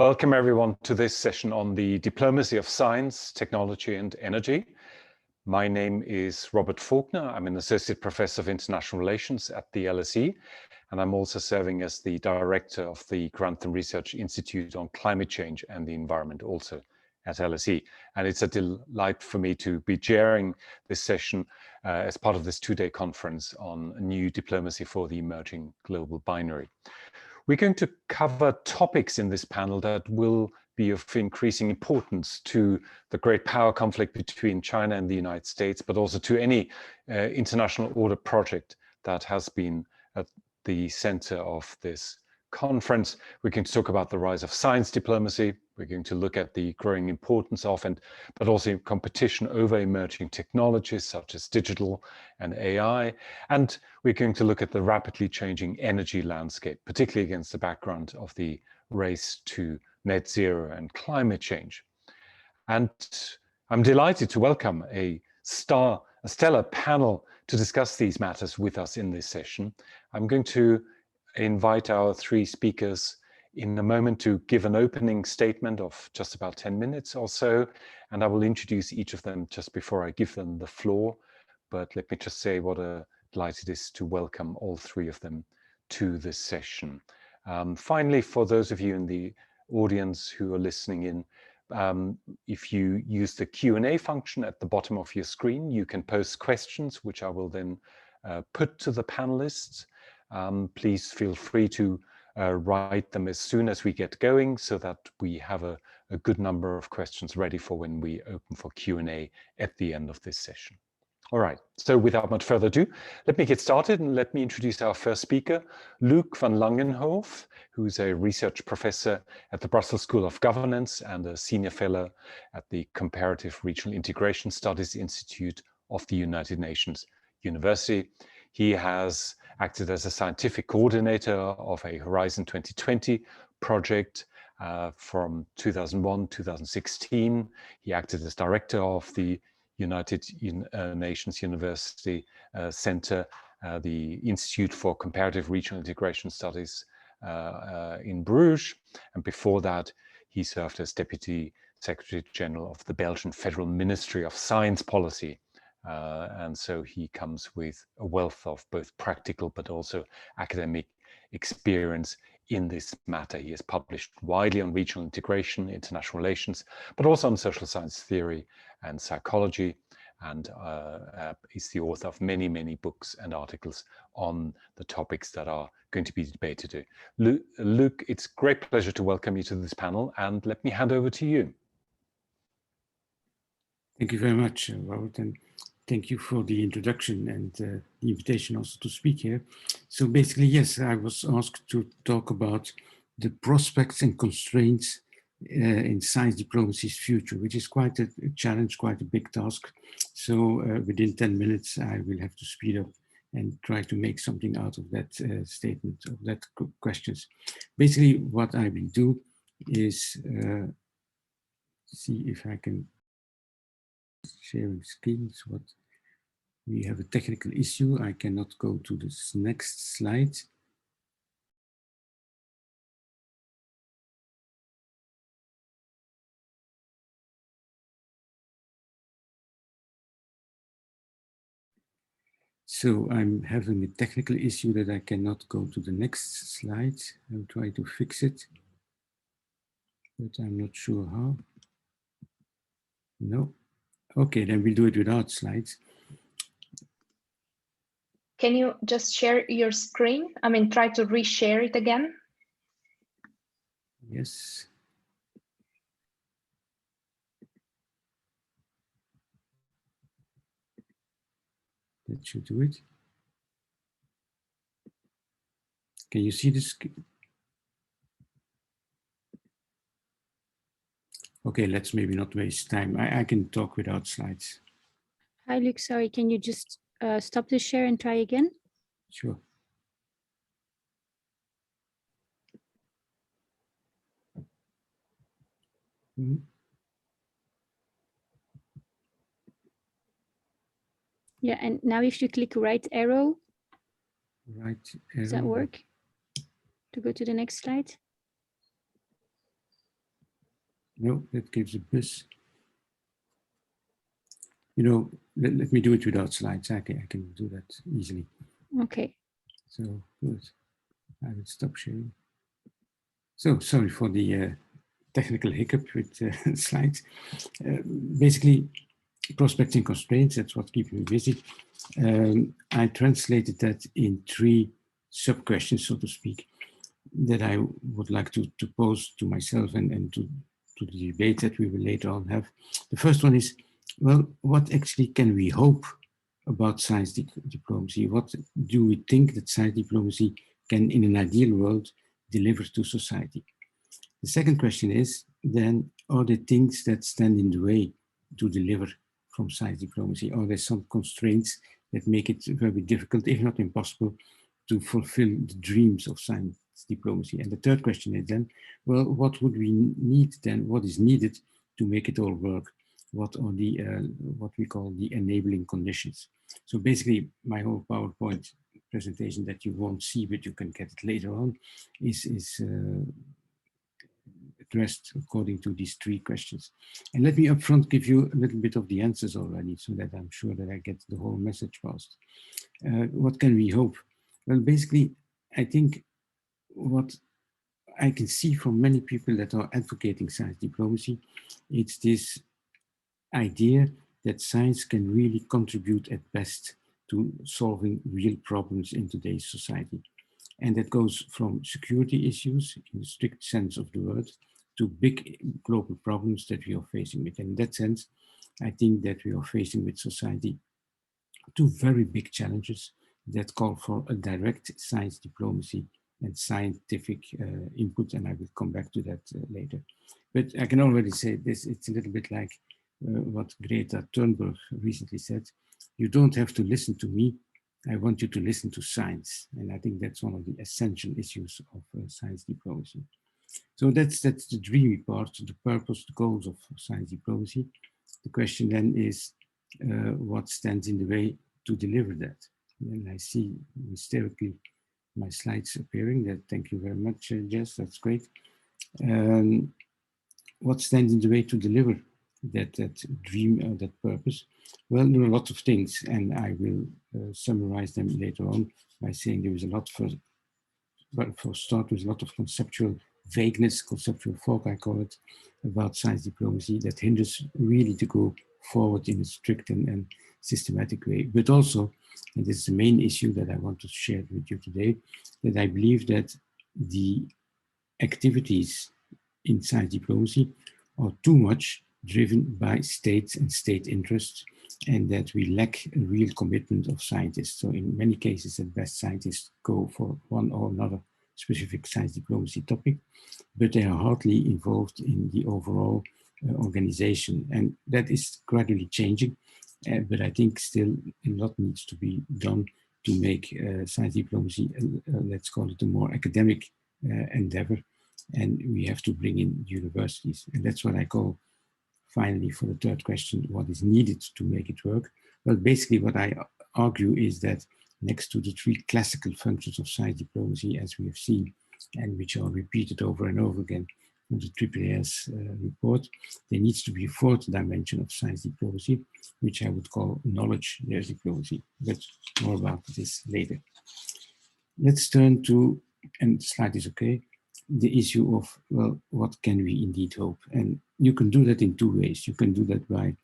Welcome everyone to this session on the diplomacy of science, technology and energy. My name is Robert Falkner. I'm an associate professor of international relations at the LSE, and I'm also serving as the director of the Grantham Research Institute on Climate Change and the Environment, also at LSE. And it's a delight for me to be chairing this session as part of this two-day conference on new diplomacy for the emerging global binary. We're going to cover topics in this panel that will be of increasing importance to the great power conflict between China and the United States, but also to any international order project that has been at the center of this conference. We're going to talk about the rise of science diplomacy. We're going to look at the growing importance of, but also competition over emerging technologies such as digital and AI. And we're going to look at the rapidly changing energy landscape, particularly against the background of the race to net zero and climate change. And I'm delighted to welcome a stellar panel to discuss these matters with us in this session. I'm going to invite our three speakers in a moment to give an opening statement of just about 10 minutes or so, and I will introduce each of them just before I give them the floor. But let me just say what a delight it is to welcome all three of them to this session. Finally, for those of you in the audience who are listening in, if you use the Q&A function at the bottom of your screen, you can post questions, which I will then put to the panelists. Please feel free to write them as soon as we get going so that we have a good number of questions ready for when we open for Q&A at the end of this session. All right, so without much further ado, let me get started and let me introduce our first speaker, Luc van Langenhove, who's a research professor at the Brussels School of Governance and a senior fellow at the Comparative Regional Integration Studies Institute of the United Nations University. He has acted as a scientific coordinator of a Horizon 2020 project from 2001-2016. He acted as director of the United Nations University Center, the Institute for Comparative Regional Integration Studies in Bruges. And before that, he served as Deputy Secretary General of the Belgian Federal Ministry of Science Policy. And so he comes with a wealth of both practical but also academic experience in this matter. He has published widely on regional integration, international relations, but also on social science theory and psychology, and is the author of many, many books and articles on the topics that are going to be debated today. Luc, it's a great pleasure to welcome you to this panel, and let me hand over to you. Thank you very much, Robert, and thank you for the introduction and the invitation also to speak here. So basically, yes, I was asked to talk about the prospects and constraints in science diplomacy's future, which is quite a challenge, quite a big task. So within 10 minutes, I will have to speed up and try to make something out of that statement, of that questions. Basically, what I will do is see if I can sharing screens. What we have a technical issue. I cannot go to this next slide. So I'm having a technical issue that I cannot go to the next slide. I'll try to fix it, but I'm not sure how. No. Okay, then we'll do it without slides. Can you just share your screen? I mean, try to reshare it again. Yes. That should do it. Can you see this? Okay, let's maybe not waste time. I can talk without slides. Hi, Luc. Sorry, can you just stop the share and try again? Sure. Mm-hmm. Yeah, and now if you click right arrow, does that work? To go to the next slide? No, that gives a bus. You know, let me do it without slides. I can do that easily. Okay. So good. I will stop sharing. So sorry for the technical hiccup with slides. Basically, prospects and constraints, that's what keeps me busy. I translated that in 3 sub-questions, so to speak, that I would like to pose to myself and to the debate that we will later on have. The first one is, well, what actually can we hope about science diplomacy? What do we think that science diplomacy can, in an ideal world, deliver to society? The second question is, then, are there things that stand in the way to deliver from science diplomacy? Are there some constraints that make it very difficult, if not impossible, to fulfill the dreams of science diplomacy? And the third question is then, well, what would we need then? What is needed to make it all work? What are the what we call the enabling conditions? So basically, my whole PowerPoint presentation that you won't see, but you can get it later on, is addressed according to these 3 questions. And let me upfront give you a little bit of the answers already, so that I'm sure that I get the whole message passed. What can we hope? Well, basically, I think what I can see from many people that are advocating science diplomacy, it's this idea that science can really contribute at best to solving real problems in today's society. And that goes from security issues in the strict sense of the word to big global problems that we are facing with. And in that sense, I think that we are facing with society 2 very big challenges that call for a direct science diplomacy and scientific input, and I will come back to that later. But I can already say this, it's a little bit like what Greta Thunberg recently said, you don't have to listen to me, I want you to listen to science. And I think that's one of the essential issues of science diplomacy. So that's the dreamy part, the purpose, the goals of science diplomacy. The question then is, what stands in the way to deliver that? And I see hysterically my slides appearing. That, thank you very much, Jess, that's great. What stands in the way to deliver that dream, that purpose? Well, there are a lot of things, and I will summarize them later on by saying there is a lot for starters, a lot of conceptual vagueness, conceptual fog, I call it, about science diplomacy that hinders really to go forward in a strict and systematic way. But also, and this is the main issue that I want to share with you today, that I believe that the activities in science diplomacy are too much driven by states and state interests, and that we lack a real commitment of scientists. So in many cases, at best, scientists go for one or another specific science diplomacy topic, but they are hardly involved in the overall organization. And that is gradually changing, but I think still a lot needs to be done to make science diplomacy, let's call it a more academic endeavor. And we have to bring in universities. And that's what I call, finally, for the third question, what is needed to make it work? Well, basically what I argue is that next to the 3 classical functions of science diplomacy, as we have seen, and which are repeated over and over again in the AAAS report, there needs to be a 4th dimension of science diplomacy, which I would call knowledge diplomacy. But more about this later. Let's turn to, and the slide is okay, the issue of, well, what can we indeed hope? And you can do that in 2 ways. You can do that by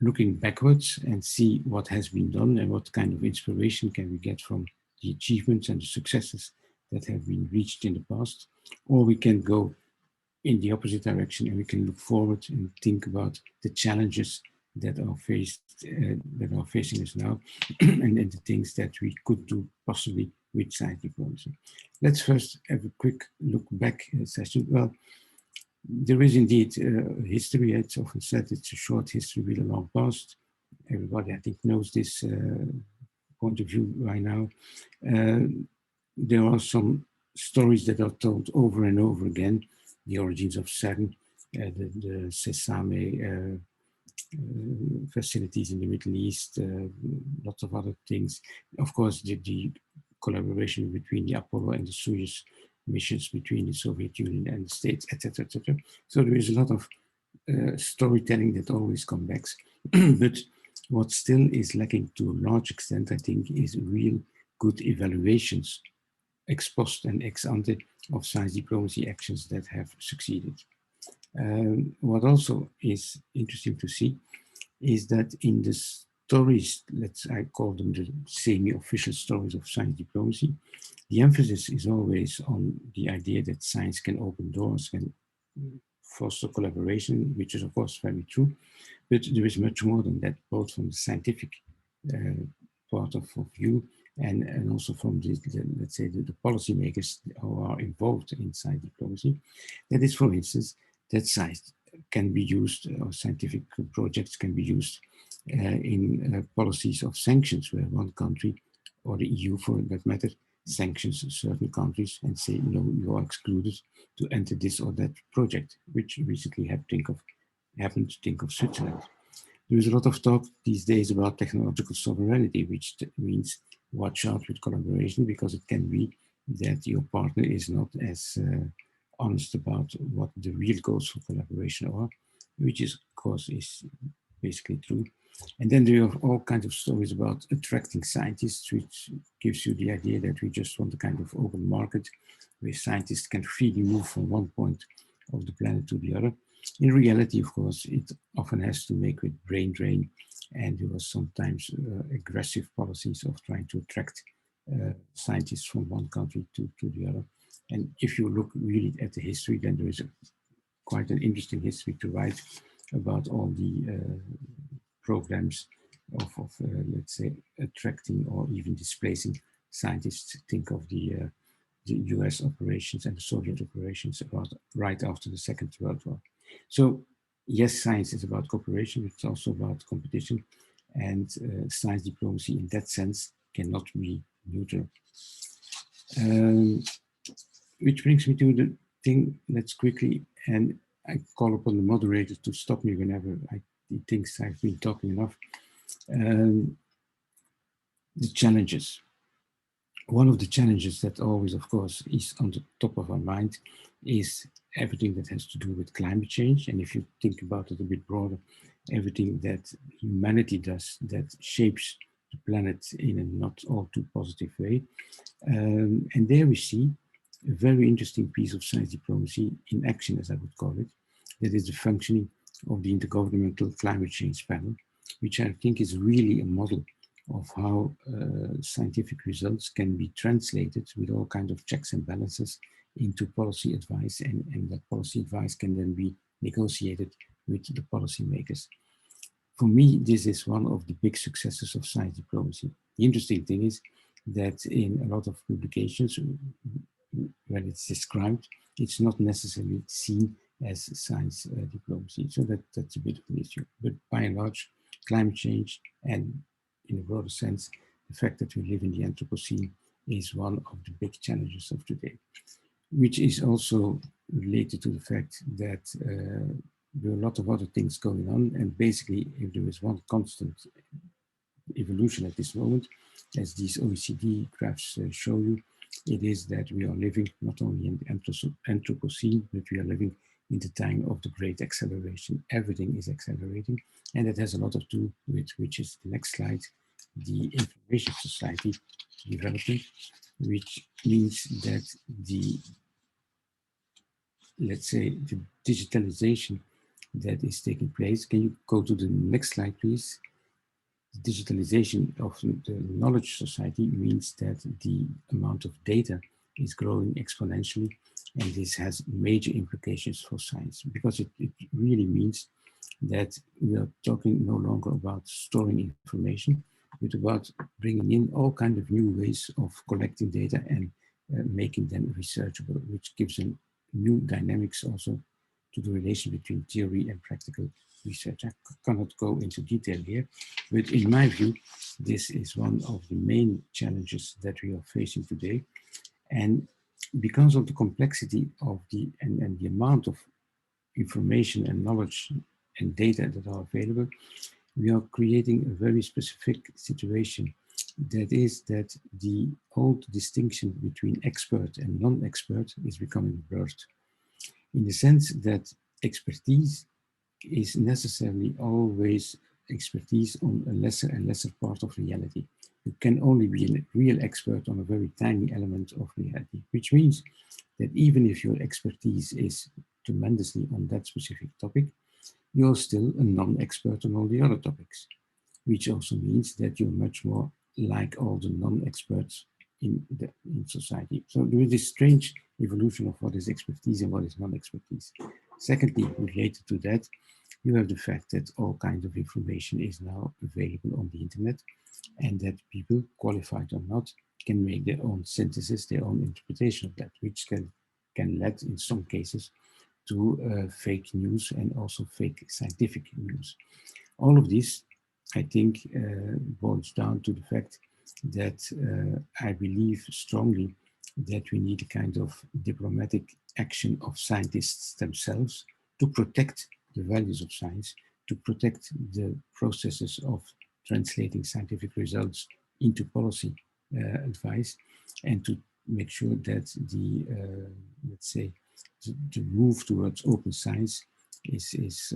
looking backwards and see what has been done and what kind of inspiration can we get from the achievements and the successes that have been reached in the past. Or we can go in the opposite direction and we can look forward and think about the challenges that are facing us now and the things that we could do possibly with science diplomacy. Let's first have a quick look back session. Well, there is indeed history. It's often said it's a short history with a long past. Everybody, I think, knows this point of view by now. There are some stories that are told over and over again. The origins of CERN, the Sesame facilities in the Middle East, lots of other things. Of course, the collaboration between the Apollo and the Soyuz missions between the Soviet Union and the States, etc., etc. So there is a lot of storytelling that always comes back. But what still is lacking to a large extent, I think, is real good evaluations, ex post and ex ante, of science diplomacy actions that have succeeded. What also is interesting to see is that in the stories, I call them the semi-official stories of science diplomacy, the emphasis is always on the idea that science can open doors, can foster collaboration, which is of course very true, but there is much more than that, both from the scientific part of view and also from the let's say the policymakers who are involved in science diplomacy. That is, for instance, that science can be used, or scientific projects can be used in policies of sanctions, where one country, or the EU for that matter, sanctions certain countries and say, no, you are excluded to enter this or that project, which recently happened to think of Switzerland. There is a lot of talk these days about technological sovereignty, which means watch out with collaboration, because it can be that your partner is not as honest about what the real goals for collaboration are, which is, of course, is basically true. And then there are all kinds of stories about attracting scientists, which gives you the idea that we just want a kind of open market where scientists can freely move from one point of the planet to the other. In reality, of course, it often has to make with brain drain, and there was sometimes aggressive policies of trying to attract scientists from one country to the other. And if you look really at the history, then there is quite an interesting history to write about all the programs of let's say, attracting or even displacing scientists. Think of the US operations and the Soviet operations right after the Second World War. So yes, science is about cooperation, it's also about competition, and science diplomacy in that sense cannot be neutral. Which brings me to the thing, let's quickly, and I call upon the moderator to stop me whenever he thinks I've been talking enough. The challenges. One of the challenges that always, of course, is on the top of our mind is everything that has to do with climate change. And if you think about it a bit broader, everything that humanity does that shapes the planet in a not all too positive way. And there we see a very interesting piece of science diplomacy in action, as I would call it. That is the functioning of the Intergovernmental Climate Change Panel, which I think is really a model of how scientific results can be translated with all kinds of checks and balances into policy advice, and that policy advice can then be negotiated with the policymakers. For me, this is one of the big successes of science diplomacy. The interesting thing is that in a lot of publications, when it's described, it's not necessarily seen as science diplomacy. So that's a bit of an issue. But by and large, climate change, and in a broader sense, the fact that we live in the Anthropocene is one of the big challenges of today, which is also related to the fact that there are a lot of other things going on. And basically, if there is one constant evolution at this moment, as these OECD graphs show you, it is that we are living not only in the Anthropocene, but we are living in the time of the great acceleration. Everything is accelerating, and it has a lot to do with, which is the next slide, the information society development, which means that the, let's say, the digitalization that is taking place. Can you go to the next slide, please? The digitalization of the knowledge society means that the amount of data is growing exponentially, and this has major implications for science, because it really means that we are talking no longer about storing information, but about bringing in all kinds of new ways of collecting data and making them researchable, which gives them new dynamics also to the relation between theory and practical research. I cannot go into detail here, but in my view, this is one of the main challenges that we are facing today. And because of the complexity of and the amount of information and knowledge and data that are available, we are creating a very specific situation That is that the old distinction between expert and non-expert is becoming blurred, in the sense that expertise is necessarily always expertise on a lesser and lesser part of reality. You can only be a real expert on a very tiny element of reality, which means that even if your expertise is tremendously on that specific topic, you're still a non-expert on all the other topics, which also means that you're much more like all the non-experts in society. So there is this strange evolution of what is expertise and what is non-expertise. Secondly, related to that, you have the fact that all kinds of information is now available on the internet, and that people, qualified or not, can make their own synthesis, their own interpretation of that, which can lead in some cases to fake news and also fake scientific news. All of this, I think, boils down to the fact that I believe strongly that we need a kind of diplomatic action of scientists themselves to protect the values of science, to protect the processes of translating scientific results into policy advice, and to make sure that the, let's say, the move towards open science is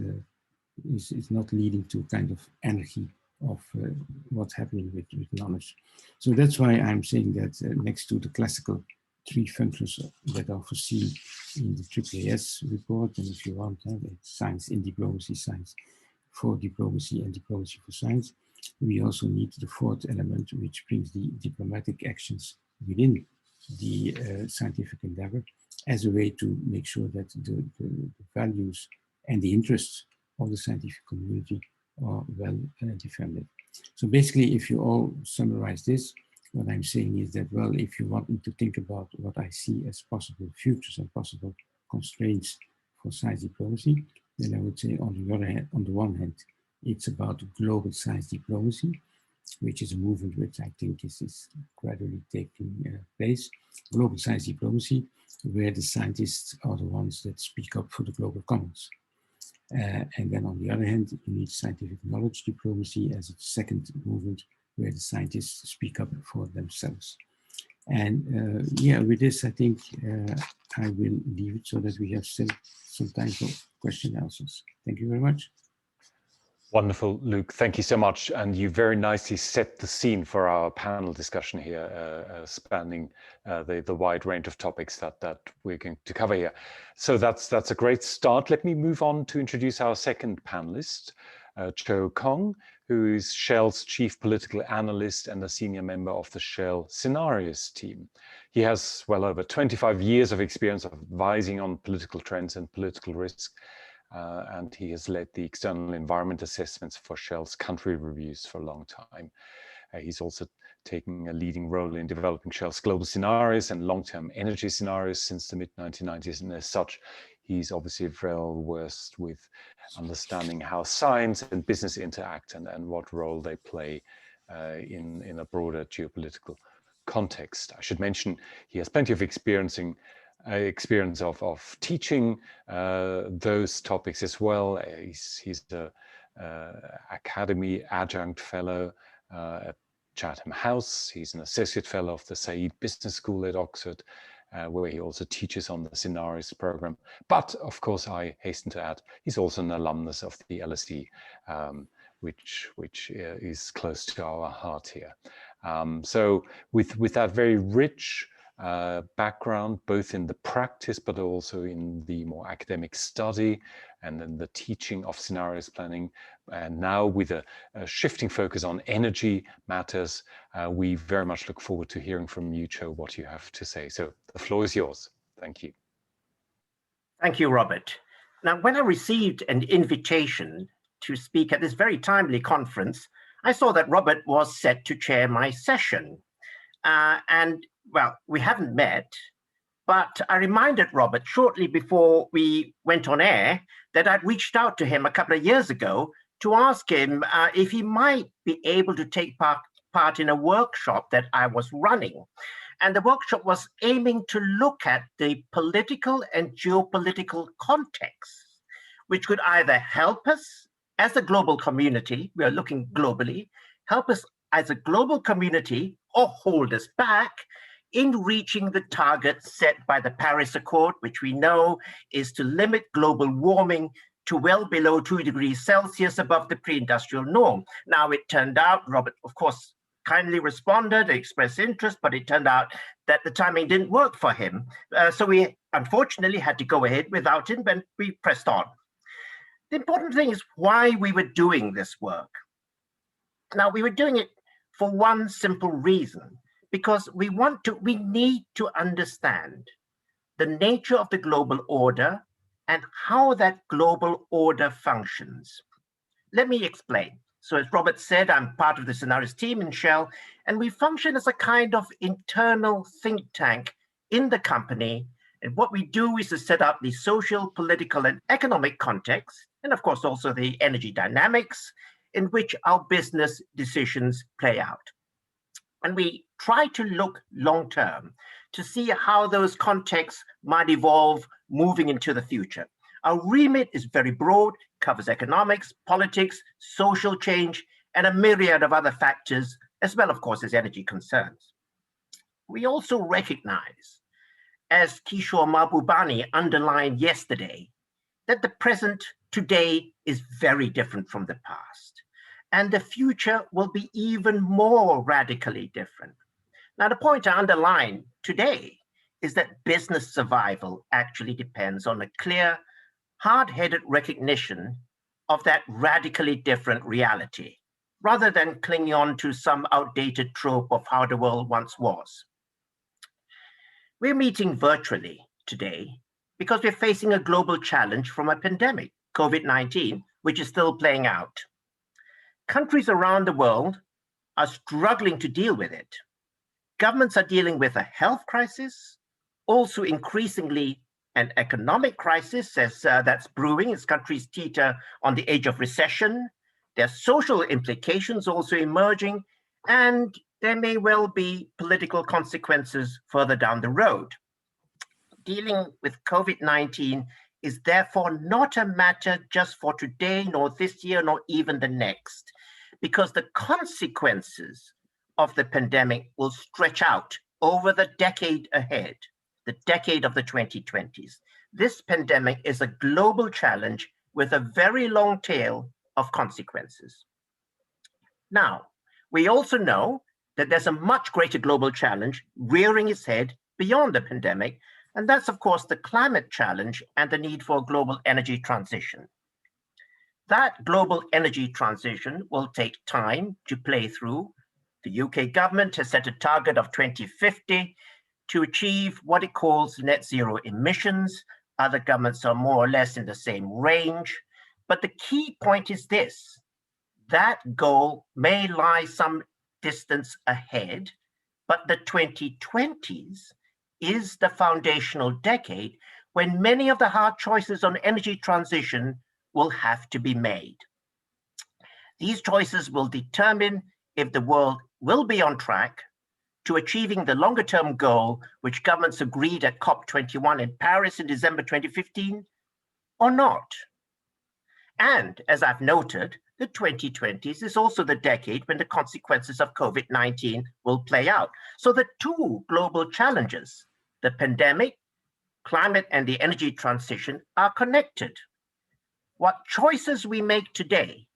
not leading to kind of anarchy of what's happening with knowledge. So that's why I'm saying that next to the classical three functions that are foreseen in the AAAS report, and if you want, it's science in diplomacy, science for diplomacy, and diplomacy for science, we also need the fourth element, which brings the diplomatic actions within the scientific endeavor as a way to make sure that the values and the interests of the scientific community are well defended. So basically, if you all summarize this, what I'm saying is that, well, if you want me to think about what I see as possible futures and possible constraints for science diplomacy, then I would say on the one hand, it's about global science diplomacy, which is a movement which I think is gradually taking place. Global science diplomacy, where the scientists are the ones that speak up for the global commons. And then on the other hand, you need scientific knowledge diplomacy as a second movement where the scientists speak up for themselves. And yeah, with this, I think I will leave it so that we have still some time for question and answers. Thank you very much. Wonderful, Luc. Thank you so much. And you very nicely set the scene for our panel discussion here, spanning the wide range of topics that we're going to cover here. So that's a great start. Let me move on to introduce our second panelist, Khong, who is Shell's chief political analyst and a senior member of the Shell Scenarios team. He has well over 25 years of experience of advising on political trends and political risk. And he has led the external environment assessments for Shell's country reviews for a long time. He's also taken a leading role in developing Shell's global scenarios and long-term energy scenarios since the mid-1990s. And as such, he's obviously well versed with understanding how science and business interact and what role they play in a broader geopolitical context. I should mention he has plenty of experience of teaching those topics as well. He's the Academy Adjunct Fellow at Chatham House. He's an Associate Fellow of the SciDip Business School at Oxford, where he also teaches on the Scenarios program. But of course, I hasten to add, he's also an alumnus of the LSE, which is close to our heart here. So with that very rich background, both in the practice, but also in the more academic study and then the teaching of scenarios planning. And now with a shifting focus on energy matters, we very much look forward to hearing from you, Cho, what you have to say. So the floor is yours. Thank you. Thank you, Robert. Now, when I received an invitation to speak at this very timely conference, I saw that Robert was set to chair my session. And well, we haven't met, but I reminded Robert shortly before we went on air that I'd reached out to him a couple of years ago to ask him if he might be able to take part in a workshop that I was running. And the workshop was aiming to look at the political and geopolitical context, which could either help us as a global community, we are looking globally, help us as a global community or hold us back in reaching the target set by the Paris Accord, which we know is to limit global warming to well below 2 degrees Celsius above the pre-industrial norm. Now, it turned out, Robert, of course, kindly responded, expressed interest, but it turned out that the timing didn't work for him. So we unfortunately had to go ahead without him, and we pressed on. The important thing is why we were doing this work. Now, we were doing it for one simple reason, because we need to understand the nature of the global order and how that global order functions. Let me explain. So as Robert said, I'm part of the scenarios team in Shell, and we function as a kind of internal think tank in the company. And what we do is to set up the social, political, and economic context, and of course also the energy dynamics in which our business decisions play out. And we try to look long-term to see how those contexts might evolve moving into the future. Our remit is very broad, covers economics, politics, social change, and a myriad of other factors, as well, of course, as energy concerns. We also recognize, as Kishore Mahbubani underlined yesterday, that the present today is very different from the past, and the future will be even more radically different. Now, the point I underline today is that business survival actually depends on a clear, hard-headed recognition of that radically different reality, rather than clinging on to some outdated trope of how the world once was. We're meeting virtually today because we're facing a global challenge from a pandemic, COVID-19, which is still playing out. Countries around the world are struggling to deal with it. Governments are dealing with a health crisis, also increasingly an economic crisis as that's brewing as countries teeter on the edge of recession. There are social implications also emerging, and there may well be political consequences further down the road. Dealing with COVID-19 is therefore not a matter just for today, nor this year, nor even the next, because the consequences of the pandemic will stretch out over the decade ahead, the decade of the 2020s. This pandemic is a global challenge with a very long tail of consequences. Now, we also know that there's a much greater global challenge rearing its head beyond the pandemic, and that's, of course, the climate challenge and the need for a global energy transition. That global energy transition will take time to play through. The UK government has set a target of 2050 to achieve what it calls net zero emissions. Other governments are more or less in the same range. But the key point is this: that goal may lie some distance ahead, but the 2020s is the foundational decade when many of the hard choices on energy transition will have to be made. These choices will determine if the world will be on track to achieving the longer-term goal which governments agreed at COP21 in Paris in December 2015 or not. And as I've noted, the 2020s is also the decade when the consequences of COVID-19 will play out. So the two global challenges, the pandemic, climate, and the energy transition, are connected. What choices we make today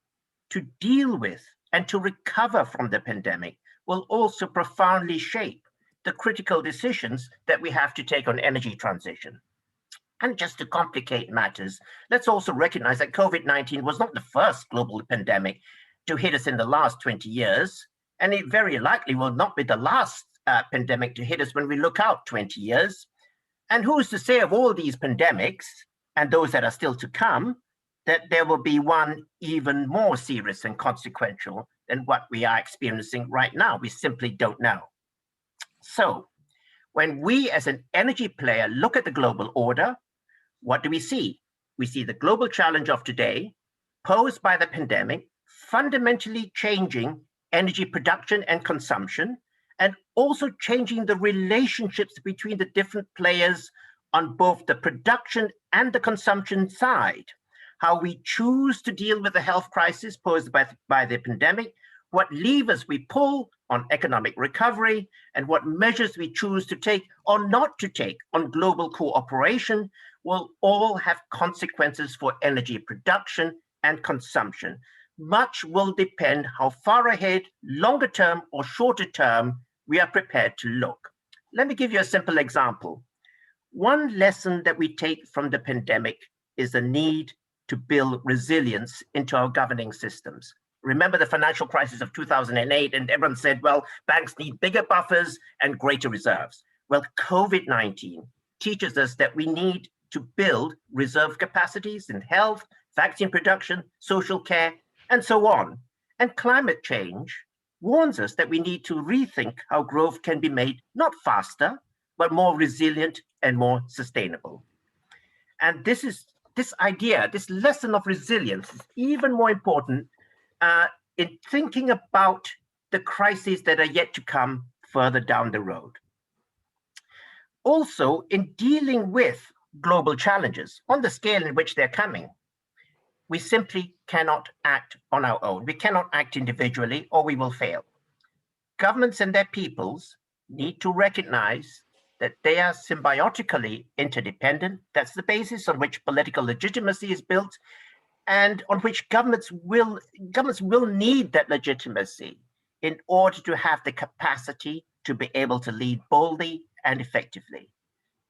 to deal with and to recover from the pandemic will also profoundly shape the critical decisions that we have to take on energy transition. And just to complicate matters, let's also recognize that COVID-19 was not the first global pandemic to hit us in the last 20 years, and it very likely will not be the last pandemic to hit us when we look out 20 years. And who's to say of all these pandemics, and those that are still to come, that there will be one even more serious and consequential than what we are experiencing right now? We simply don't know. So when we as an energy player look at the global order, what do we see? We see the global challenge of today posed by the pandemic, fundamentally changing energy production and consumption, and also changing the relationships between the different players on both the production and the consumption side. How we choose to deal with the health crisis posed by the pandemic what levers we pull on economic recovery, and what measures we choose to take or not to take on global cooperation will all have consequences for energy production and consumption. Much will depend how far ahead, longer term or shorter term, we are prepared to look. Let me give you a simple example. One lesson that we take from the pandemic is the need to build resilience into our governing systems. Remember the financial crisis of 2008, and everyone said, well, banks need bigger buffers and greater reserves. Well, COVID-19 teaches us that we need to build reserve capacities in health, vaccine production, social care, and so on. And climate change warns us that we need to rethink how growth can be made not faster, but more resilient and more sustainable. And this idea, this lesson of resilience is even more important in thinking about the crises that are yet to come further down the road. Also, in dealing with global challenges on the scale in which they're coming, we simply cannot act on our own. We cannot act individually or we will fail. Governments and their peoples need to recognize that they are symbiotically interdependent. That's the basis on which political legitimacy is built, and on which governments will need that legitimacy in order to have the capacity to be able to lead boldly and effectively.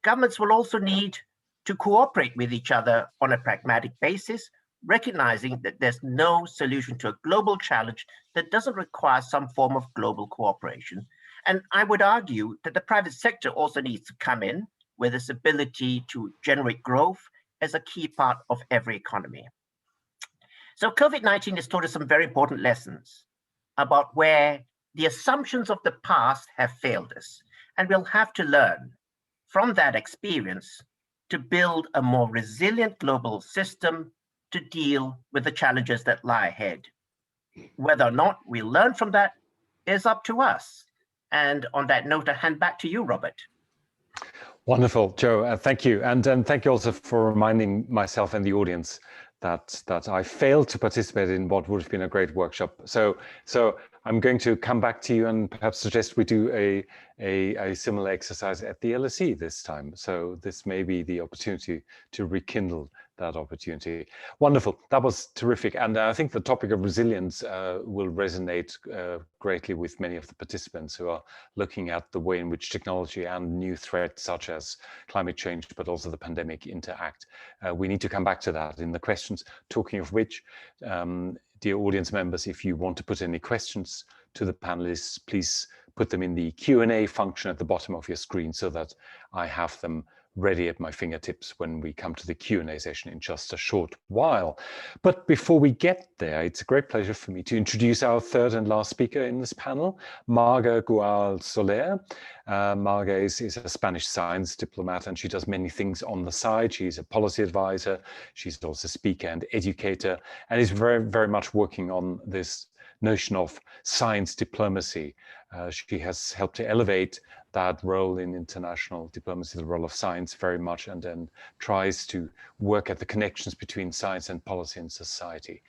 Governments will also need to cooperate with each other on a pragmatic basis, recognizing that there's no solution to a global challenge that doesn't require some form of global cooperation. And I would argue that the private sector also needs to come in with its ability to generate growth as a key part of every economy. So COVID-19 has taught us some very important lessons about where the assumptions of the past have failed us. And we'll have to learn from that experience to build a more resilient global system to deal with the challenges that lie ahead. Whether or not we learn from that is up to us. And on that note, I hand back to you, Robert. Wonderful, Joe. Thank you. And thank you also for reminding myself and the audience that I failed to participate in what would have been a great workshop. So I'm going to come back to you and perhaps suggest we do a similar exercise at the LSE this time. So this may be the opportunity to rekindle that opportunity. Wonderful, that was terrific. And I think the topic of resilience will resonate greatly with many of the participants who are looking at the way in which technology and new threats such as climate change, but also the pandemic interact. We need to come back to that in the questions, talking of which, dear audience members, if you want to put any questions to the panelists, please put them in the Q&A function at the bottom of your screen so that I have them ready at my fingertips when we come to the Q&A session in just a short while. But before we get there, it's a great pleasure for me to introduce our third and last speaker in this panel, Marga Gual Soler. Marga is a Spanish science diplomat, and she does many things on the side. She's a policy advisor, she's also a speaker and educator, and is very, very much working on this notion of science diplomacy. She has helped to elevate that role in international diplomacy, the role of science very much, and then tries to work at the connections between science and policy and society.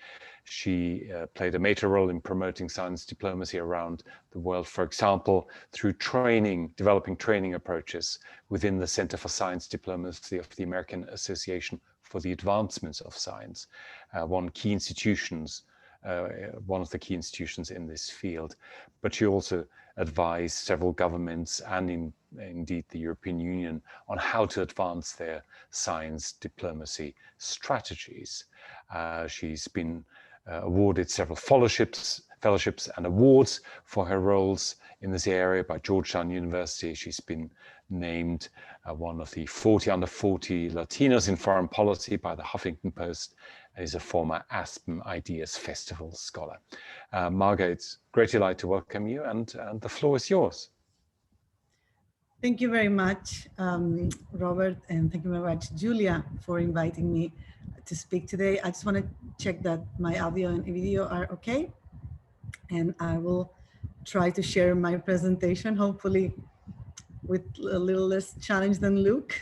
She played a major role in promoting science diplomacy around the world, for example, through training, developing training approaches within the Center for Science Diplomacy of the American Association for the Advancement of Science, one of the key institutions in this field. But she also advised several governments and indeed the European Union on how to advance their science diplomacy strategies. She's been awarded several fellowships and awards for her roles in this area by Georgetown University. She's been named one of the 40 under 40 Latinos in foreign policy by the Huffington Post, and is a former Aspen Ideas Festival scholar. Marga, it's a great delight to welcome you, and the floor is yours. Thank you very much, Robert, and thank you very much, Julia, for inviting me to speak today. I just want to check that my audio and video are okay, and I will try to share my presentation, hopefully with a little less challenge than Luke.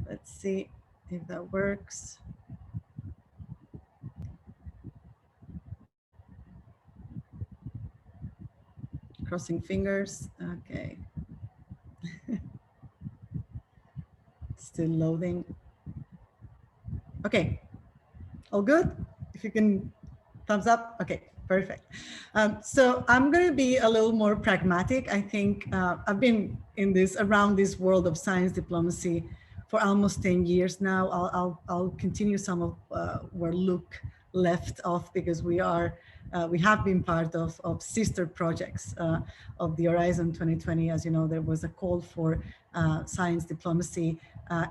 Let's see if that works. Crossing fingers. Okay. Still loading. Okay. All good? If you can thumbs up. Okay, perfect. So I'm going to be a little more pragmatic. I think I've been in around this world of science diplomacy for almost 10 years now. I'll continue some of where Luke left off, because we have been part of sister projects of the Horizon 2020. As you know, there was a call for science diplomacy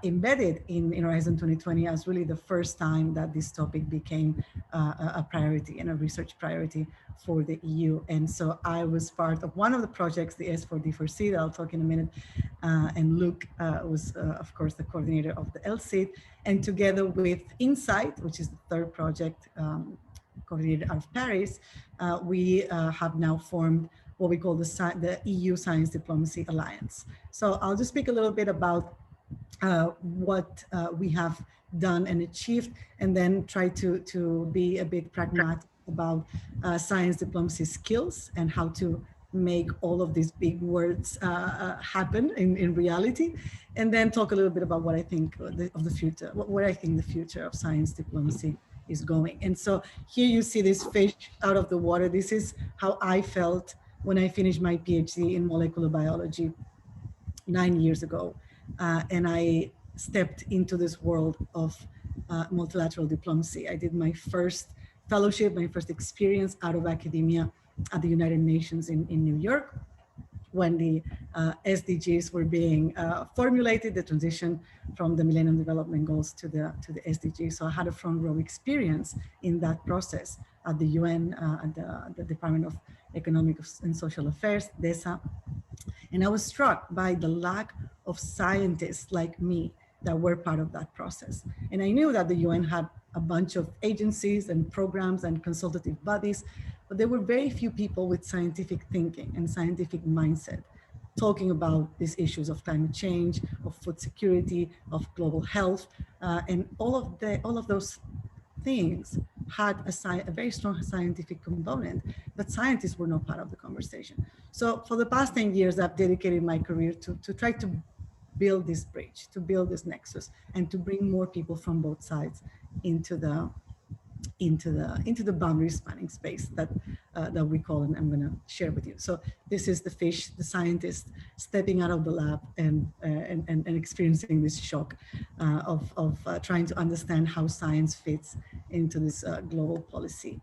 embedded in Horizon 2020 as really the first time that this topic became a priority and a research priority for the EU. And so I was part of one of the projects, the S4D4C, that I'll talk in a minute. And Luke was, of course, the coordinator of the LSID. And together with Insight, which is the third project coordinated out of Paris, we have now formed what we call the EU Science Diplomacy Alliance. So I'll just speak a little bit about what we have done and achieved, and then try to be a bit pragmatic about science diplomacy skills and how to make all of these big words happen in reality, and then talk a little bit about what I think of the future, where I think the future of science diplomacy is going. And so here you see this fish out of the water. This is how I felt when I finished my PhD in molecular biology 9 years ago. And I stepped into this world of multilateral diplomacy. I did my first fellowship, my first experience out of academia at the United Nations in New York, when the SDGs were being formulated, the transition from the Millennium Development Goals to the SDGs. So I had a front row experience in that process at the UN, at the Department of Economic and Social Affairs, DESA. And I was struck by the lack of scientists like me that were part of that process. And I knew that the UN had a bunch of agencies and programs and consultative bodies, but there were very few people with scientific thinking and scientific mindset talking about these issues of climate change, of food security, of global health, and all of those things had a very strong scientific component, but scientists were not part of the conversation. So for the past 10 years, I've dedicated my career to try to build this bridge, to build this nexus, and to bring more people from both sides into the boundary spanning space that we call, and I'm going to share with you. So this is the fish, the scientist, stepping out of the lab and experiencing this shock of trying to understand how science fits into this global policy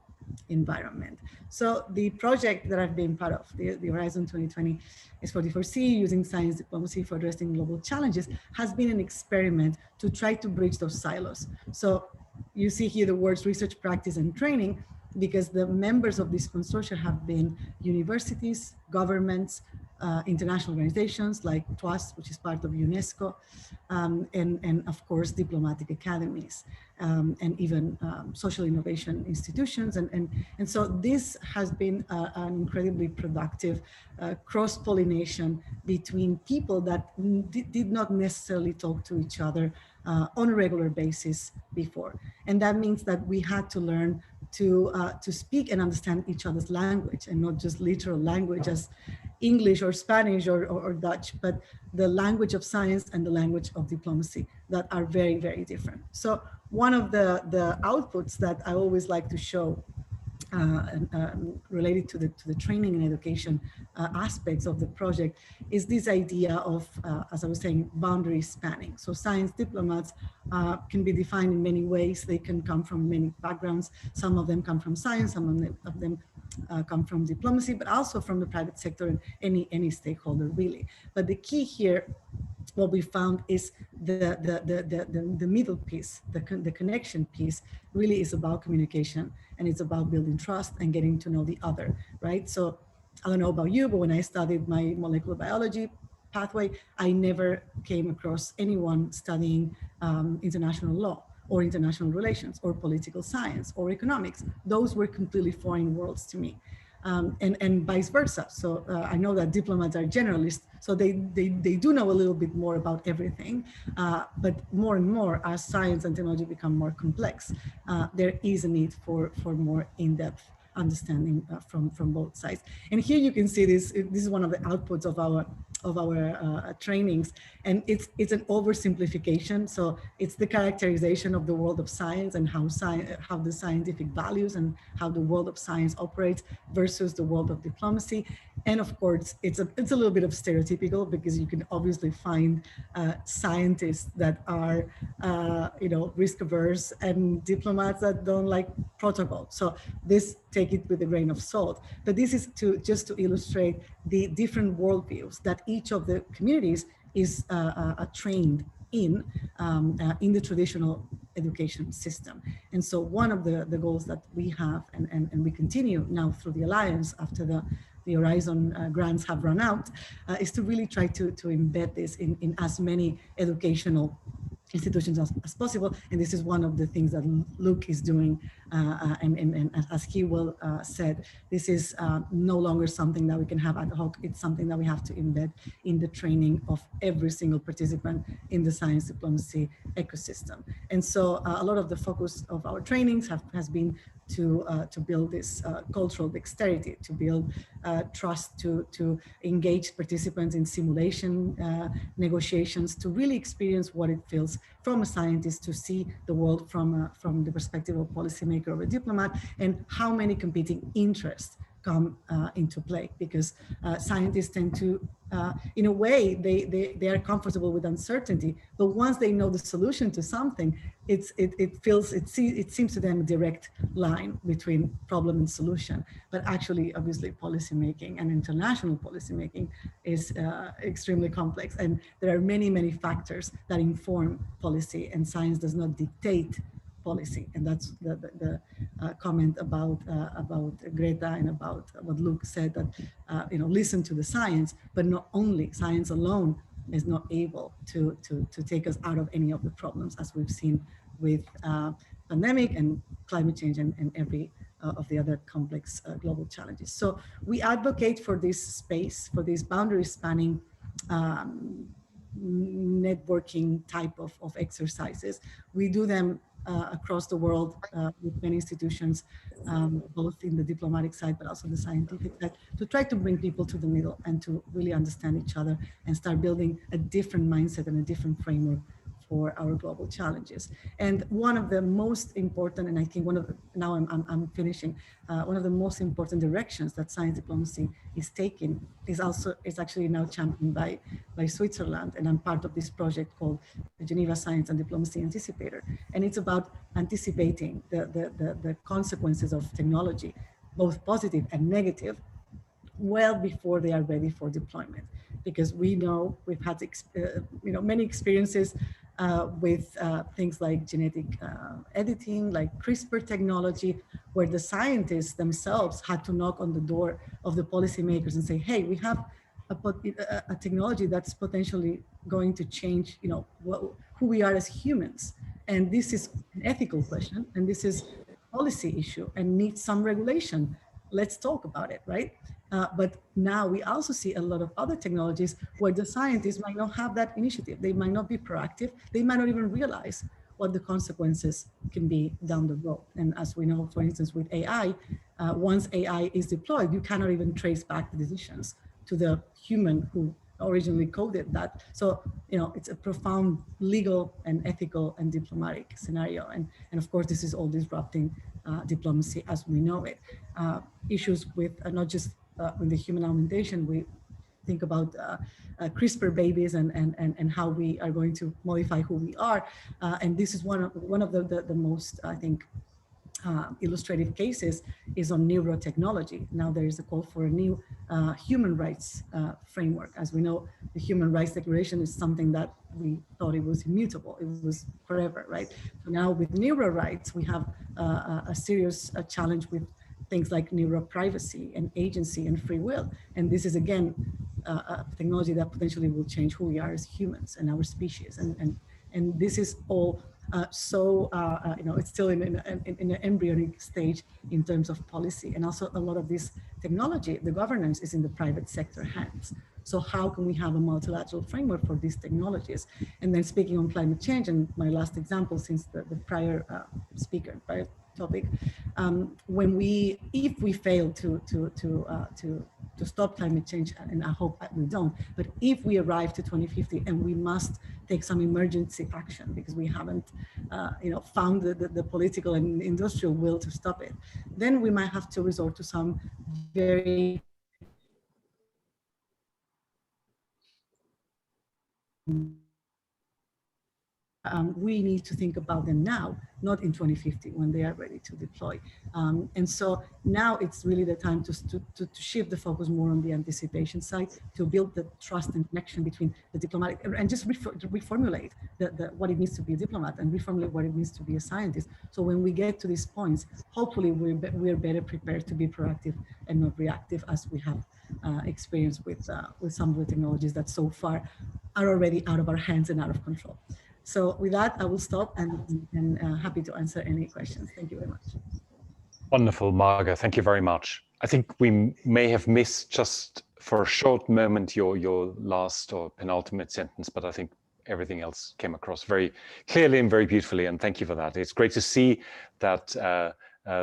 environment. So the project that I've been part of, the Horizon 2020 S4D4C, using science diplomacy for addressing global challenges, has been an experiment to try to bridge those silos. So you see here the words research, practice, and training, because the members of this consortium have been universities, governments, international organizations like TWAS, which is part of UNESCO, and of course, diplomatic academies, and even social innovation institutions. And so this has been an incredibly productive cross-pollination between people that did not necessarily talk to each other on a regular basis before. And that means that we had to learn to speak and understand each other's language, and not just literal language as English or Spanish or Dutch, but the language of science and the language of diplomacy that are very, very different. So one of the outputs that I always like to show related to the training and education aspects of the project is this idea of, as I was saying, boundary spanning. So science diplomats can be defined in many ways. They can come from many backgrounds. Some of them come from science, some of them come from diplomacy, but also from the private sector and any stakeholder really. But the key here, what we found is the middle piece, the connection piece, really is about communication, and it's about building trust and getting to know the other, right? So I don't know about you, but when I studied my molecular biology pathway, I never came across anyone studying international law or international relations or political science or economics. Those were completely foreign worlds to me. And vice versa. So I know that diplomats are generalists, so they do know a little bit more about everything, but more and more as science and technology become more complex, there is a need for more in-depth understanding from both sides. And here you can see this is one of the outputs of our trainings, and it's an oversimplification. So it's the characterization of the world of science and how the scientific values and how the world of science operates versus the world of diplomacy. And of course, it's a little bit of stereotypical, because you can obviously find scientists that are risk averse and diplomats that don't like protocol. So this, take it with a grain of salt. But this is just to illustrate the different worldviews that each of the communities is trained in the traditional education system. And so one of the goals that we have, and we continue now through the Alliance after the Horizon grants have run out, is to really try to embed this in as many educational institutions as possible. And this is one of the things that Luke is doing. And as he well said, this is no longer something that we can have ad hoc. It's something that we have to embed in the training of every single participant in the science diplomacy ecosystem. And so a lot of the focus of our trainings has been to build this cultural dexterity, to build trust, to engage participants in simulation negotiations, to really experience what it feels from a scientist to see the world from the perspective of a policymaker or a diplomat, and how many competing interests come into play, because scientists tend to, in a way, they are comfortable with uncertainty, but once they know the solution to something, it seems to them a direct line between problem and solution. But actually, obviously, policymaking and international policymaking is extremely complex, and there are many factors that inform policy, and science does not dictate policy. And that's the comment about Greta and about what Luke said, that listen to the science, but not only science alone is not able to take us out of any of the problems, as we've seen with pandemic and climate change and every of the other complex global challenges. So we advocate for this space, for these boundary spanning networking type of exercises. We do them across the world with many institutions, both in the diplomatic side, but also the scientific side, to try to bring people to the middle and to really understand each other and start building a different mindset and a different framework for our global challenges. And one of the most important, and I think now I'm finishing, one of the most important directions that science diplomacy is taking is actually now championed by Switzerland. And I'm part of this project called the Geneva Science and Diplomacy Anticipator. And it's about anticipating the consequences of technology, both positive and negative, well before they are ready for deployment. Because we know we've had many experiences with things like genetic editing, like CRISPR technology, where the scientists themselves had to knock on the door of the policymakers and say, hey, we have a technology that's potentially going to change who we are as humans. And this is an ethical question, and this is a policy issue and needs some regulation. Let's talk about it, right? But now we also see a lot of other technologies where the scientists might not have that initiative. They might not be proactive. They might not even realize what the consequences can be down the road. And as we know, for instance, with AI, once AI is deployed, you cannot even trace back the decisions to the human who originally coded that. So, it's a profound legal and ethical and diplomatic scenario. And of course, this is all disrupting diplomacy as we know it. Issues with not just with the human augmentation, we think about CRISPR babies and how we are going to modify who we are. And this is one of the most, I think, illustrative cases is on neurotechnology. Now there is a call for a new human rights framework. As we know, the Human Rights Declaration is something that we thought it was immutable. It was forever, right? So now with neuro rights, we have a serious challenge with things like neuroprivacy and agency and free will. And this is, again, a technology that potentially will change who we are as humans and our species. And this is all It's still in an embryonic stage in terms of policy. And also a lot of this technology, the governance is in the private sector hands. So how can we have a multilateral framework for these technologies? And then speaking on climate change, and my last example since the prior speaker, prior topic, if we fail to stop climate change, and I hope that we don't, but if we arrive to 2050 and we must take some emergency action because we haven't found the political and industrial will to stop it, then we might have to resort to some very we need to think about them now, not in 2050 when they are ready to deploy. And so now it's really the time to shift the focus more on the anticipation side, to build the trust and connection between the diplomatic, and just reformulate what it means to be a diplomat and reformulate what it means to be a scientist. So when we get to these points, hopefully we're better prepared to be proactive and not reactive, as we have experienced with some of the technologies that so far are already out of our hands and out of control. So with that, I will stop and happy to answer any questions. Thank you very much. Wonderful, Marga. Thank you very much. I think we may have missed just for a short moment your last or penultimate sentence, but I think everything else came across very clearly and very beautifully. And thank you for that. It's great to see that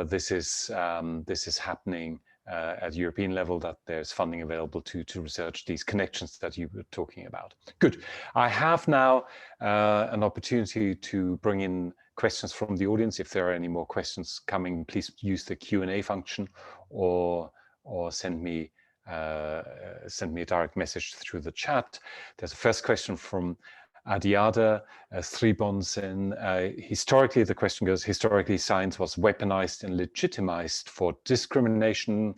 this is happening at European level, that there's funding available to research these connections that you were talking about. Good. I have now an opportunity to bring in questions from the audience. If there are any more questions coming, please use the Q&A function or send me a direct message through the chat. There's a first question from Adiada Sribonsen. Historically, the question goes, historically science was weaponized and legitimized for discrimination.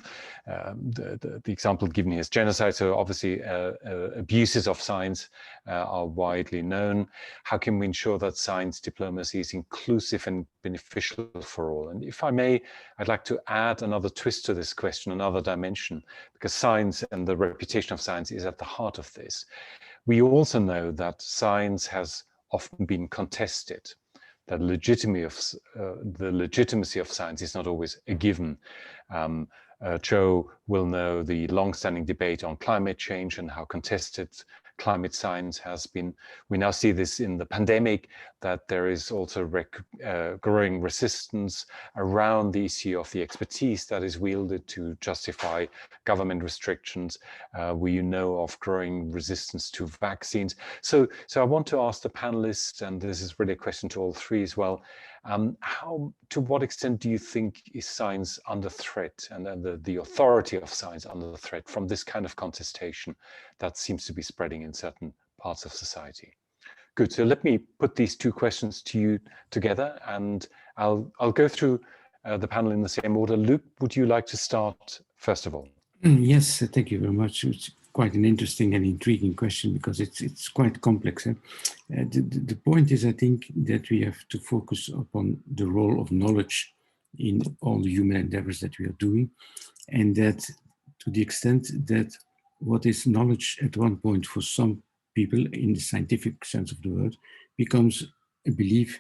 The example given here is genocide, so obviously abuses of science are widely known. How can we ensure that science diplomacy is inclusive and beneficial for all? And if I may, I'd like to add another twist to this question, another dimension, because science and the reputation of science is at the heart of this. We also know that science has often been contested, that the legitimacy of science is not always a given. Joe will know the long-standing debate on climate change and how contested climate science has been. We now see this in the pandemic, that there is also growing resistance around the issue of the expertise that is wielded to justify government restrictions. We know of growing resistance to vaccines. So I want to ask the panelists, and this is really a question to all three as well, to what extent do you think is science under threat, and the authority of science under threat from this kind of contestation that seems to be spreading in certain parts of society? Good, so let me put these two questions to you together, and I'll go through the panel in the same order. Luke, would you like to start first of all? Yes, thank you very much. It's quite an interesting and intriguing question because it's quite complex. The point is, I think, that we have to focus upon the role of knowledge in all the human endeavors that we are doing, and that to the extent that what is knowledge at one point for some people in the scientific sense of the word becomes a belief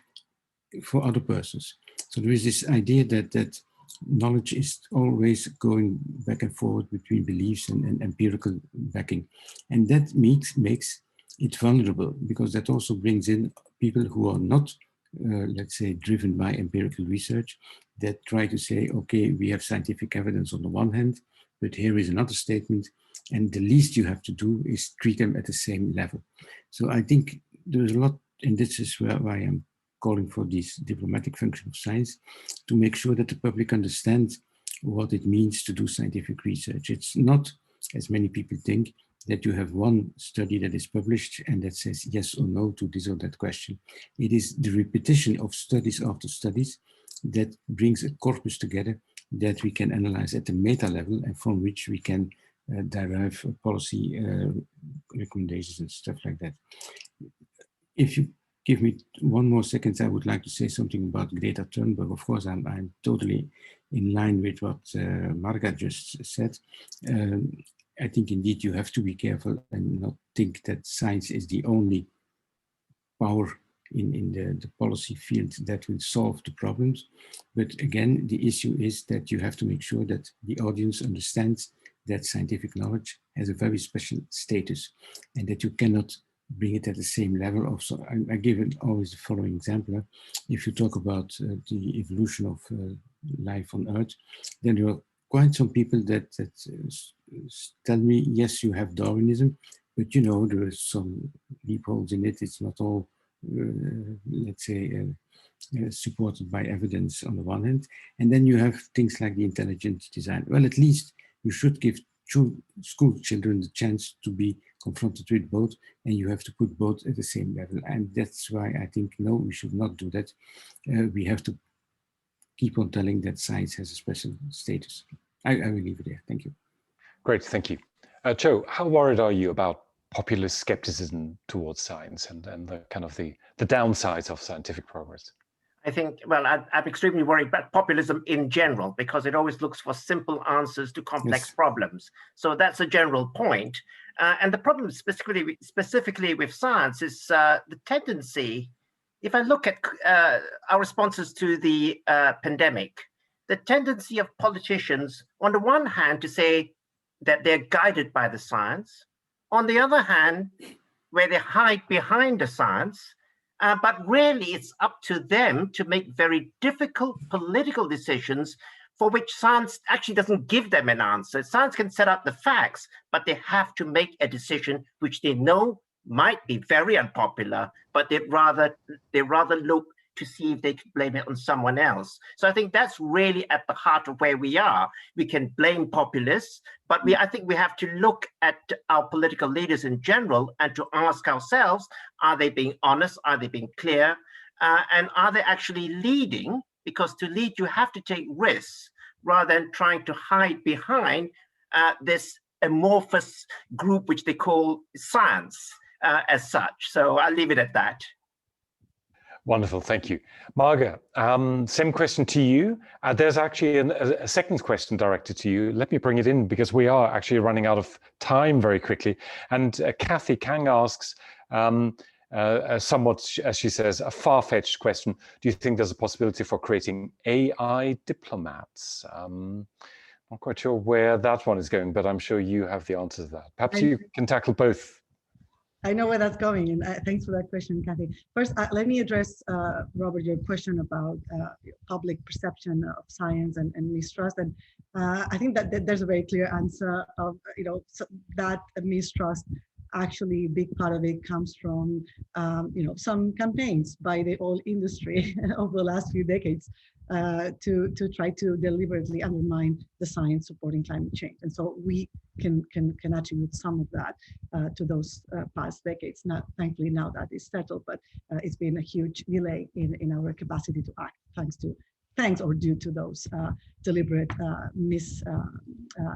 for other persons. So there is this idea that knowledge is always going back and forward between beliefs and empirical backing. And that makes it vulnerable, because that also brings in people who are not, let's say, driven by empirical research, that try to say, okay, we have scientific evidence on the one hand, but here is another statement, and the least you have to do is treat them at the same level. So I think there's a lot, and this is why I'm calling for this diplomatic function of science, to make sure that the public understands what it means to do scientific research. It's not, as many people think, that you have one study that is published and that says yes or no to this or that question. It is the repetition of studies after studies that brings a corpus together that we can analyze at the meta level, and from which we can derive policy recommendations and stuff like that. If you give me one more second, I would like to say something about Greta Thunberg. Of course, I'm totally in line with what Marga just said. I think indeed you have to be careful and not think that science is the only power in the policy field that will solve the problems. But again, the issue is that you have to make sure that the audience understands that scientific knowledge has a very special status and that you cannot bring it at the same level. Also, I give it always the following example. If you talk about the evolution of life on Earth, then there are quite some people that tell me, yes, you have Darwinism, but you know, there are some loopholes in it. It's not all, let's say, supported by evidence on the one hand. And then you have things like the intelligent design. Well, at least you should give school children the chance to be confronted with both, and you have to put both at the same level. And that's why I think, no, we should not do that. We have to keep on telling that science has a special status. I will leave it there. Thank you. Great, thank you. Joe, how worried are you about populist skepticism towards science and the kind of the downsides of scientific progress? I think, well, I'm extremely worried about populism in general, because it always looks for simple answers to complex problems. So that's a general point. And the problem specifically with science is the tendency, if I look at our responses to the pandemic, the tendency of politicians, on the one hand, to say that they're guided by the science, on the other hand, where they hide behind the science, but really it's up to them to make very difficult political decisions for which science actually doesn't give them an answer. Science can set up the facts, but they have to make a decision which they know might be very unpopular, but they rather look to see if they can blame it on someone else. So I think that's really at the heart of where we are. We can blame populists, but I think we have to look at our political leaders in general and to ask ourselves, are they being honest? Are they being clear? And are they actually leading? Because to lead, you have to take risks rather than trying to hide behind this amorphous group, which they call science as such. So I'll leave it at that. Wonderful, thank you. Marga, same question to you. There's actually a second question directed to you. Let me bring it in because we are actually running out of time very quickly. And Kathy Kang asks, somewhat, as she says, a far-fetched question. Do you think there's a possibility for creating AI diplomats? Not quite sure where that one is going, but I'm sure you have the answer to that. Perhaps you can tackle both. I know where that's going, and thanks for that question, Kathy. First, let me address, Robert, your question about public perception of science and mistrust. And I think that there's a very clear answer of, that mistrust. Actually, a big part of it comes from, some campaigns by the oil industry over the last few decades to try to deliberately undermine the science supporting climate change. And so we can attribute some of that to those past decades. Not thankfully now that is settled, but it's been a huge delay in our capacity to act thanks or due to those deliberate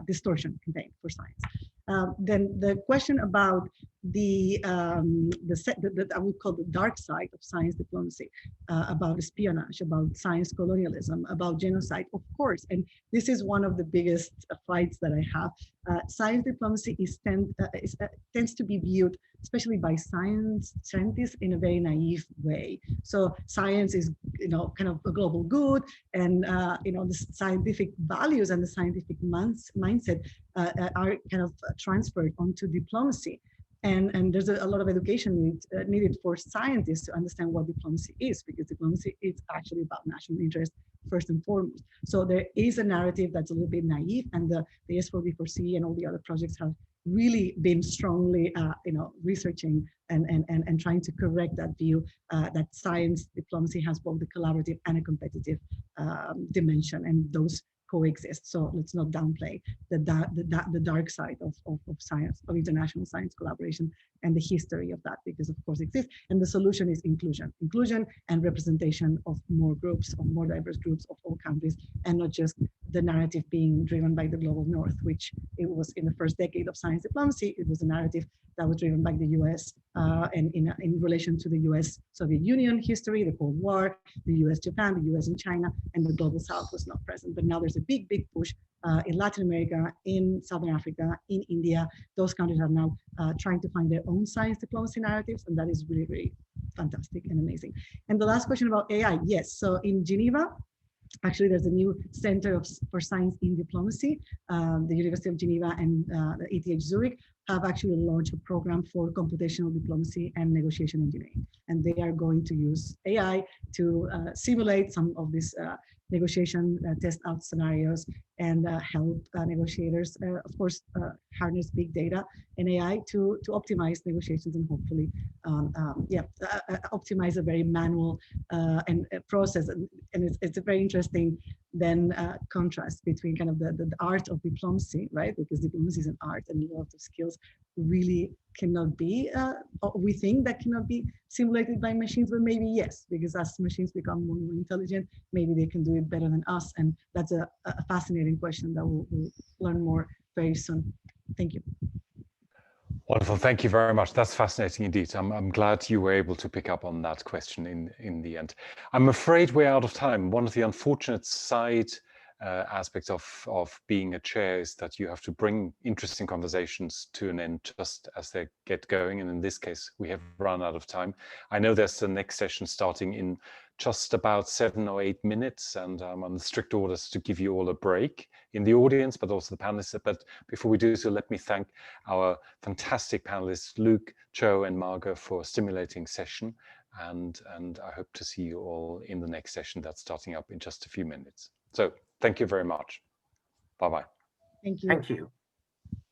distortion campaign for science. Then the question about the I would call the dark side of science diplomacy, about espionage, about science colonialism, about genocide, of course. And this is one of the biggest fights that I have. Science diplomacy tends to be viewed, especially by scientists, in a very naive way. So science is, kind of a global good, and the scientific values and the scientific mindset are kind of transferred onto diplomacy. And there's a lot of education needed for scientists to understand what diplomacy is, because diplomacy is actually about national interest first and foremost. So there is a narrative that's a little bit naive, and the S4B4C and all the other projects have really been strongly, researching and trying to correct that view that science diplomacy has both the collaborative and a competitive dimension, and those coexist. So let's not downplay the dark side of science, of international science collaboration, and the history of that, because of course exists. And the solution is inclusion and representation of more groups, of more diverse groups of all countries, and not just the narrative being driven by the global north, which it was in the first decade of science diplomacy. It was a narrative that was driven by the US and in relation to the US-Soviet Union history, the Cold War, the US-Japan, the US and China, and the global south was not present. But now there's a big push in Latin America, in Southern Africa, in India. Those countries are now trying to find their own science diplomacy narratives, and that is really, really fantastic and amazing. And the last question about AI, yes. So in Geneva, actually, there's a new Center for Science in Diplomacy. The University of Geneva and the ETH Zurich have actually launched a program for computational diplomacy and negotiation engineering. And they are going to use AI to simulate some of these negotiation test out scenarios and help negotiators, of course, harness big data and AI to optimize negotiations and hopefully, optimize a very manual and process. And it's a very interesting then contrast between kind of the art of diplomacy, right? Because diplomacy is an art and a lot of skills really cannot be, we think that cannot be simulated by machines, but maybe yes, because as machines become more and more intelligent, maybe they can do it better than us. And that's a fascinating question that we'll learn more very soon. Thank you. Wonderful, thank you very much. That's fascinating indeed. I'm glad you were able to pick up on that question in the end. I'm afraid we're out of time. One of the unfortunate side aspects of being a chair is that you have to bring interesting conversations to an end just as they get going. And in this case, we have run out of time. I know there's the next session starting in just about 7 or 8 minutes, and I'm on the strict orders to give you all a break in the audience, but also the panelists. But before we do so, let me thank our fantastic panelists, Luke, Joe, and Marga, for a stimulating session. And I hope to see you all in the next session that's starting up in just a few minutes. So thank you very much. Bye-bye. Thank you. Thank you.